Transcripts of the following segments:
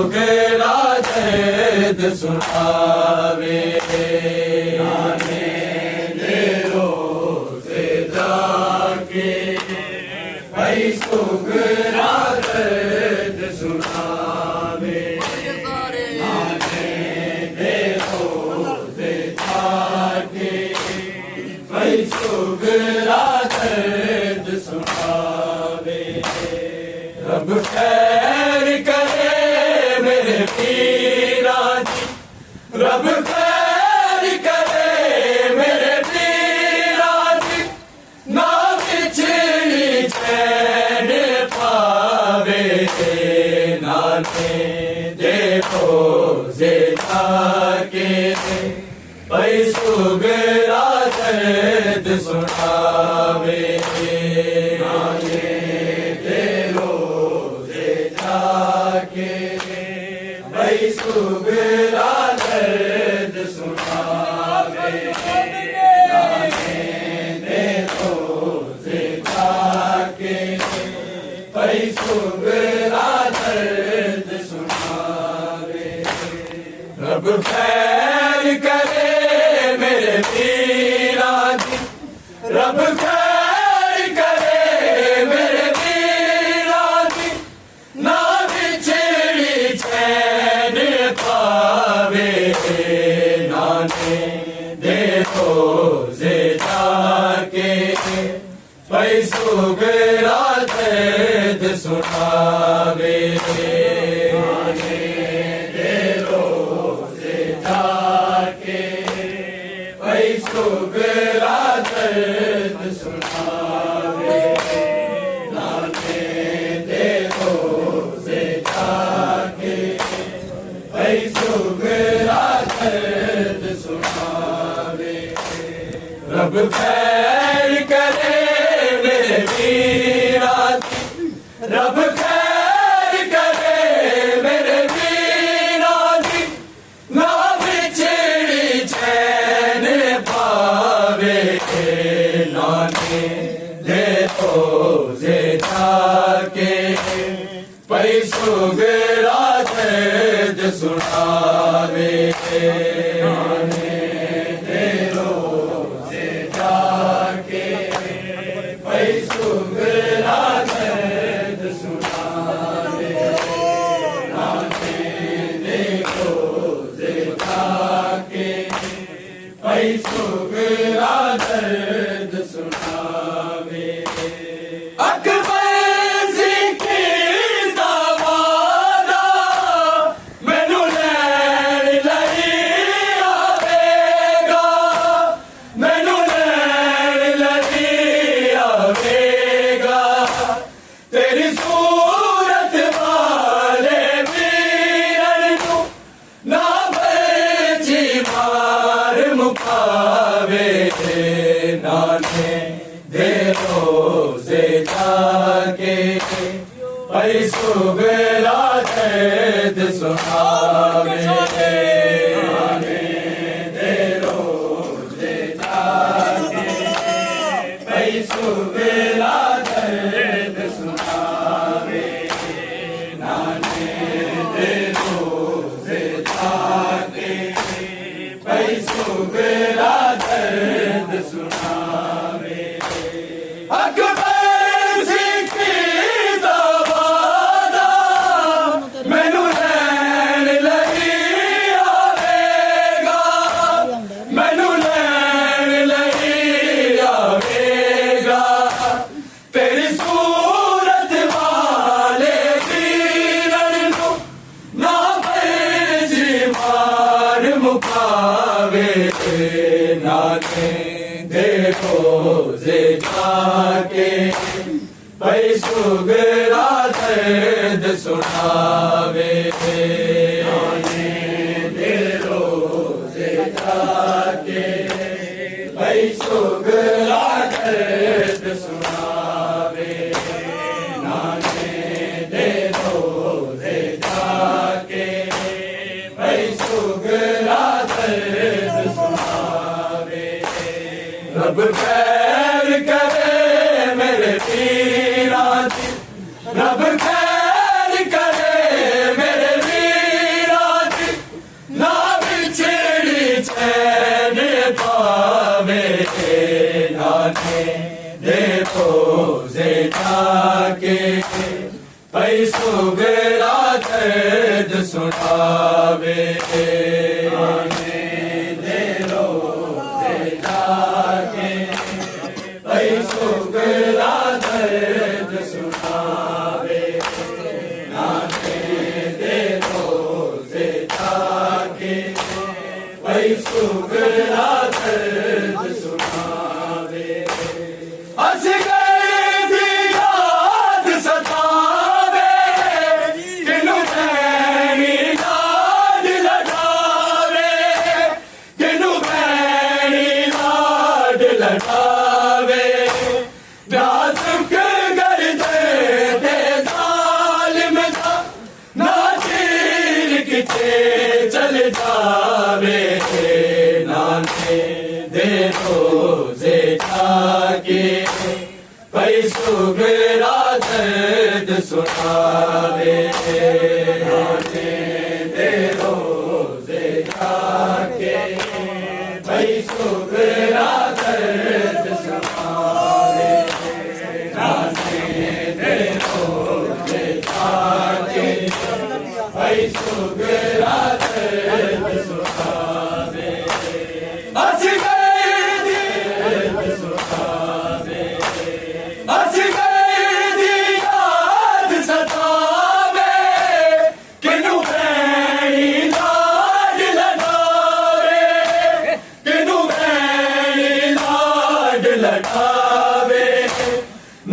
सुगरा दर्द सुनावे नाने दे रोज़े जाके भाई सुगरा दर्द सुनावे नाने दे रोज़े जाके भाई सुगरा दर्द सुनावे रब खैर करे मेरे पीरा जी रब खैर करे मेरे पीरा जी ना बिछड़ी चैन पावे नाने देखो जे जाके भाई सुगरा दर्द सुनावे नाने दे रोज़े जाके भाई सुगरा दर्द सुनावे नाने दे रोज़े जाके भाई सुगरा दर्द सुनावे रब खैर करे मेरे पीरा जी रब खैर करे मेरे पीरा जी ना बिछड़ी चैन पावे नाने देखो जे जाके भाई सुगरा दर्द सुनावे नाने दे रोज़े जाके भाई सुगरा दर्द सुनावे नाने दे रोज़े जाके भाई सुगरा दर्द सुनावे रब खैर करे मेरे पीरा जी रब खैर करे मेरे पीरा जी ना बिछड़ी चैन पावे नाने दे रोज़े जाके भाई सुगरा दर्द सुनावे नाने दे रोज़े जाके भाई सुगरा दर्द सुनावे नाने दे रोज़े जाके भाई सुगरा दर्द सुनावे अकबर सिक्की दा वादा मैनू लैण लई आवेगा मैनू लैण लई आवेगा तेरी सूरत वाले वीरन नू ना बची मार मुकावे नाने दे रोज़े जाके भाई सुगरा दर्द सुनावे नाने दे रोज़े जाके भाई सुगरा दर्द सुनावे नाने दे रोज़े जाके भाई सुगरा दर्द सुनावे अकबर सिक्की दा वादा मैनू लैण लई आवेगा मैनू लैण लई आवेगा तेरी सूरत वाले वीरन नू ना बची मार मुकावे नाने देखो जे जाके भाई सुगरा दर्द सुनावे नाने दे रोज़े जाके भाई सुगरा दर्द सुनावे नाने दे रोज़े जाके भाई सुगरा दर्द सुनावे रब खैर करे मेरे पीरा जी रब खैर करे मेरे पीरा पावे नाने देखो जे जाके पैसों गरा दर्द सुनावे नाने दे रो जे जाके पैसों गरा दर्द सुनावे नाने दे रो जे जाके पैसों गरा दर्द सुनावे हंस गए दी याद सतावे किनु भैनी लाड लड़ावे किनु भैनी लाड लड़ावे नाजुक गर्दे दे जालिम दा ना चीर किते चल जावे नाने दे रोजे जाके पैसों गरा दर्द सुनावे नाने दे रोजे जाके पैसों गरा दर्द सुनावे नाने दे रोजे जाके पैसों गरा दर्द सुनावे हंस गए दी सुनावे हंस गए दी याद सतावे किनु भैनी लाड लड़ावे किनु भैनी लाड लड़ावे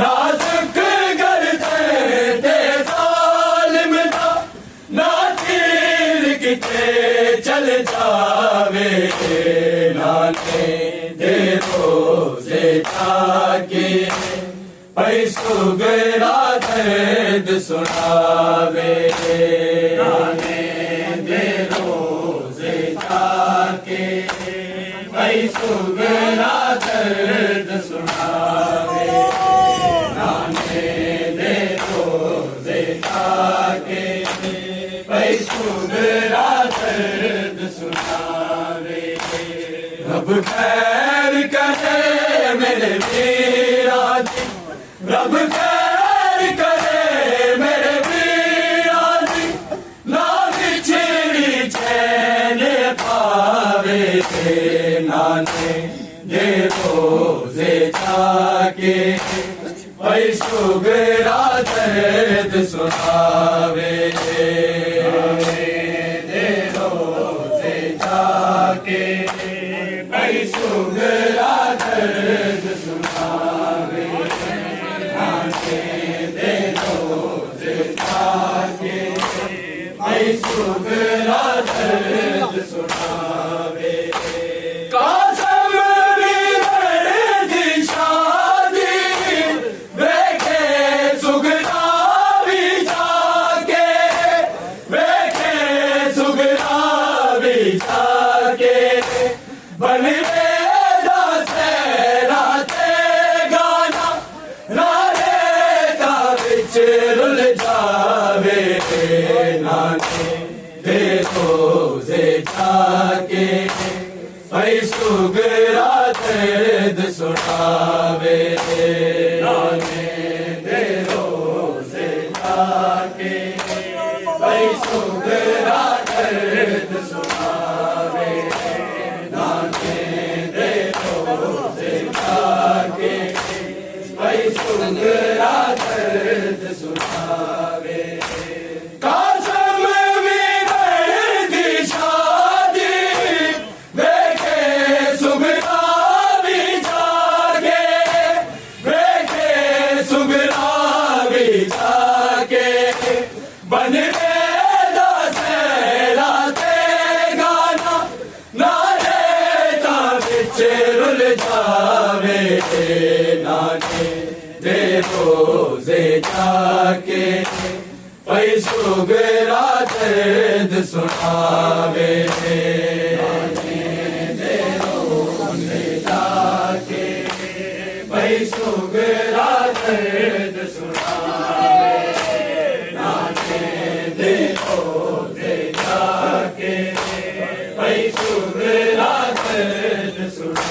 नाजुक गर्दे दे जालिम दा ना चीर किते चल जावे नाने दे रोजे जाके पैसों गरा दर्द सुनावे नाने दे रोजे जाके पैसों गरा दर्द सुनावे नाने दे रोजे जाके पैसों गरा दर्द सुनावे रब खैर करे मेरे वीरा जी रब खैर करे मेरे वीरा जी ना बिछड़ी चैन पावे नाने दे रोजे जाके पैसों गरा दर्द सुनावे दे रोजे जाके पैसों गरा दर्द सुनावे नाने दे रोजे जाके पैसों गरा दर्द सुनावे कासम वीर दी शादी वेखे सुगना भी जाके वेखे सुगना भी जाके बनवे दासे राते गाना रारे दा विच रुल जावे नाने दे रोजे जाके पैसों गरा दर्द सुनावे नाने दे रोजे जाके पैसों गरा दर्द सुनावे नाने दे रोजे जाके पैसों गरा दर्द सुनावे कासम वीर दी शादी वेखे सुगना भी जाके वेखे सुगना भी जाके बनवे दासे राते गाना नारे दा विच रुल जावे नाने दे रोजे जाके पैसों गरा दर्द सुनावे नाने दे रोजे जाके पैसों गरा दर्द सुनावे नाने दे रोजे जाके पैसों गरा दर्द सुनावे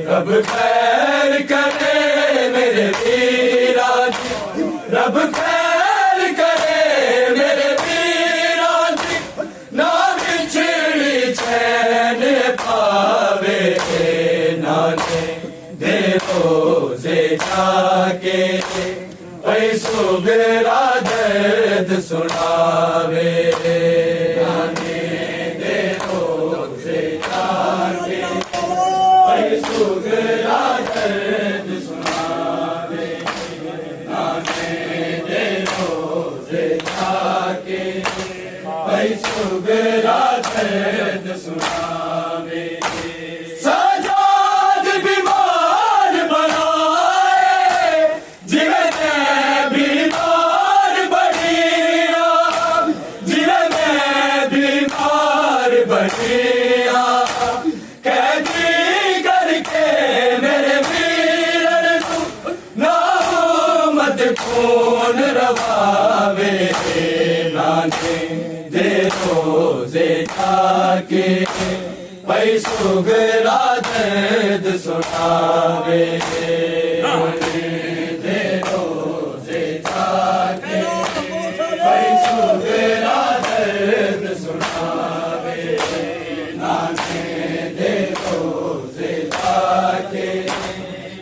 रब खैर करे मेरे वीरा जी, रब खैर करे मेरे वीरा जी, ना बिछड़ी चैन पावे नाने दे रोजे जाके पैसों मेरा दर्द सुनावे नाने दे रोजे जाके पैसों मेरा दर्द सुनावे नाने दे रोजे जाके पैसों मेरा दर्द सुनावे सजाद बीमार बनाए जीवन में बीमार बढ़िया जीवन में बीमार बढ़िया कैदी करके मेरे वीरन तू ना मत खून रवावे नाने दे रोजे जाके पैसों मेरा दर्द सुनावे नाने दे रोजे जाके पैसों मेरा दर्द सुनावे नाने दे रोजे जाके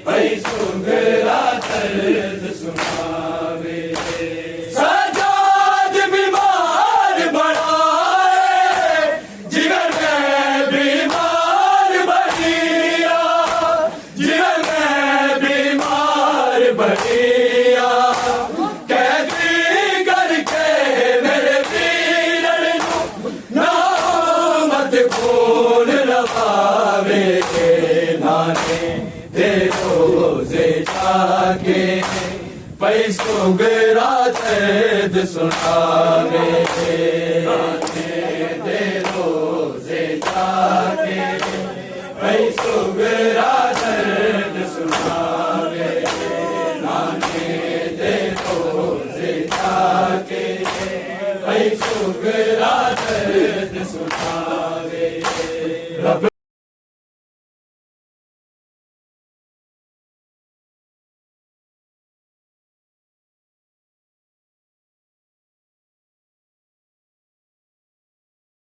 पैसों मेरा दर्द सुनावे सजाद बीमार बनाए जीवन में बीमार बढ़िया जीवन में बीमार बढ़िया कैदी करके मेरे वीरन तू ना मत खून रवावे नाने दे रोजे जाके पैसों मेरा दर्द सुनावे नाने दे रोजे जाके पैसों मेरा दर्द सुनावे नाने दे रोजे जाके पैसों मेरा दर्द सुनावे रब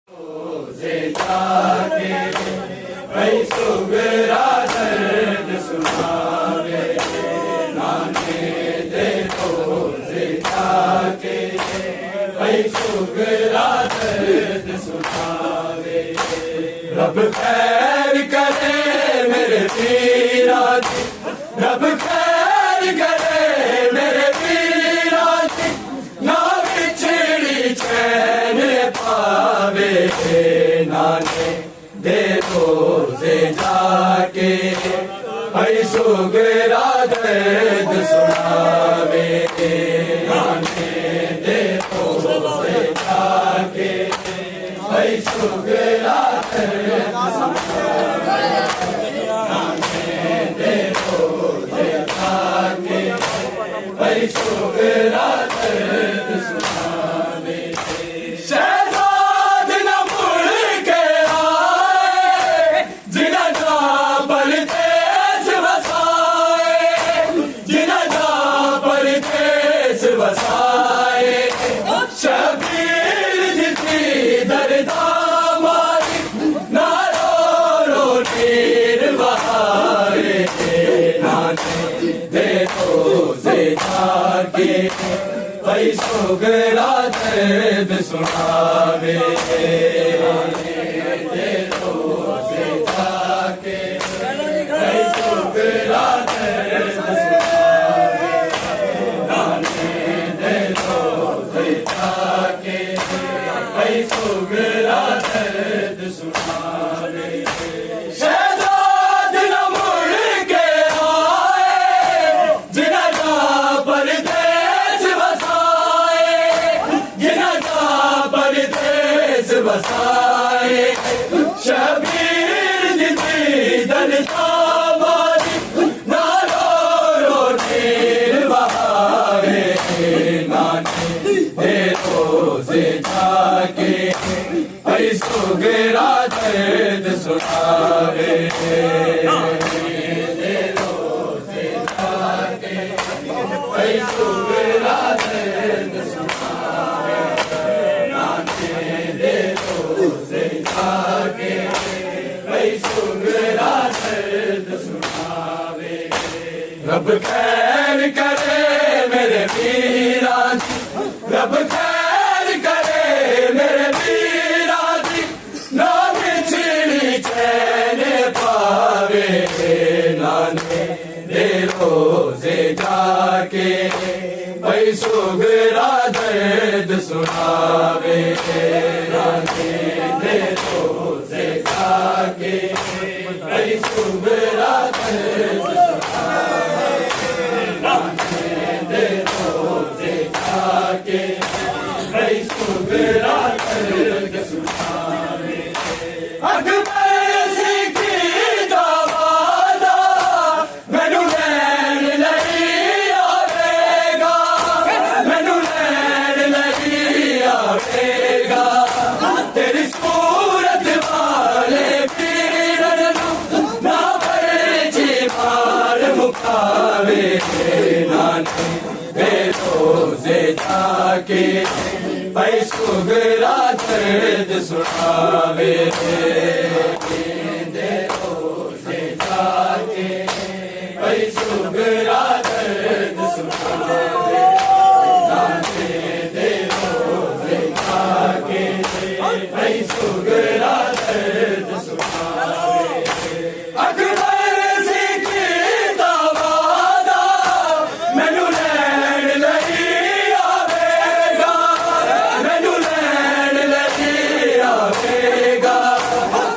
रोजे जाके पैसों मेरा दर्द सुनावे नाने दे रोजे जाके पैसों मेरा दर्द सुनावे रब खैर करे मेरे वीरा जी, रब खैर करे मेरे वीरा जी, ना बिछड़ी चैन पावे नाने दे रोजे जाके पैसों मेरा दर्द सुनावे नाने दे रोजे जाके पैसों मेरा दर्द सुनावे नाने दे रोजे जाके पैसों मेरा दर्द सुनावे शहजाद न मुड़ के आए जिन्हें जा परदेस बसाए जिन्हें जा परदेस बसाए शबीर जितनी दर्दा मारी ना रो नीर बहाए नाने दे रोजे जाके पैसों मेरा दर्द सुनावे नाने दे रोजे जाके पैसों मेरा दर्द सुनावे नाने दे रोजे जाके पैसों मेरा दर्द सुनावे शहजाद न मुड़ के आए जिन्हें जा परदेस बसाए जिन्हें जा परदेस बसाए शबीर जितनी दर्दा मारी ना रो नीर बहाए नाने दे रोजे जाके पैसों मेरा दर्द सुनावे भाई सुगरा दर्द सुनावे नाने दे रोजे जाके भाई सुगरा दर्द सुनावे रब खैर करे मेरे वीरा जी रब खैर करे मेरे वीरा जी ना बिछड़ी चैन पावे नाने दे रोजे जाके भाई सुगरा दर्द सुनावे नाने दे रोजे जाके भाई सुगरा दर्द सुनावे नाने दे रोजे जाके भाई सुगरा दर्द सुनावे अकबर सिखी दा वादा मैनू लैन लई आवेगा मैनू लैन लई आवेगा तेरी सूरत वाले पीरन नू ना परची मार मुकावे नाने दे रोजे जाके भाई सुगरा दर्द सुनावे दे रोजे जाके भाई सुगरा दर्द सुनावे नाने दे रोजे जाके भाई सुगरा दर्द सुनावे अकबर सिखी दा वादा मैनू लैन लई आवेगा मैनू लैन लई आवेगा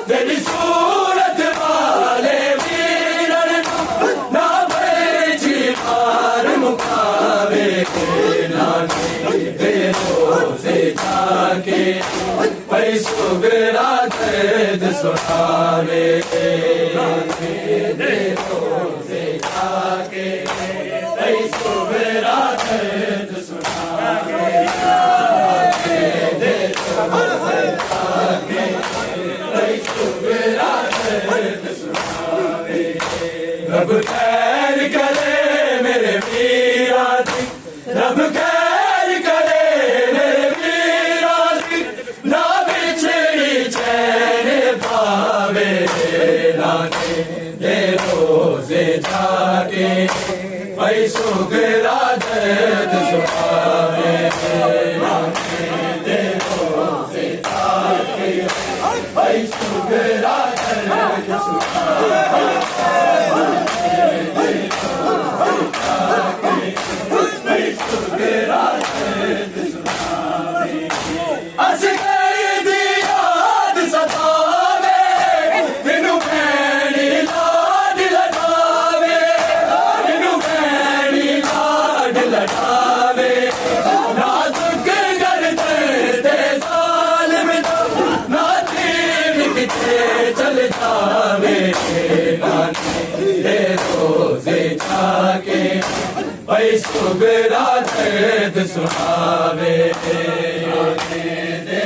तेरी सूरत वाले वीरन नू ना बरछी मार मुकावे नाने दे रोजे जाके भाई सुगरा दर्द सुनावे नाने दे रोजे जाके भाई सुगरा दर्द सुनावे नाने दे रोजे जाके भाई सुगरा दर्द सुनावे रब खैर करे मेरे वीरा जी रब खैर करे मेरे वीरा जी ना बिछड़ी चैन पावे नाने दे रोजे जाके भाई सुगरा दर्द सुनावे नाने दे रोजे जाके भाई सुगरा दर्द सुनावे भाई सुगरा दर्द सुनावे असगर दी याद सतावे मैनू भैणी लाड लटावे मैनू भैणी लाड लटावे नाजुक गर्दन ते ज़ालिम दा ना तीर किथे चल जावे नाने दे रोजे जाके भाई सुगरा दर्द सुनावे नाने दे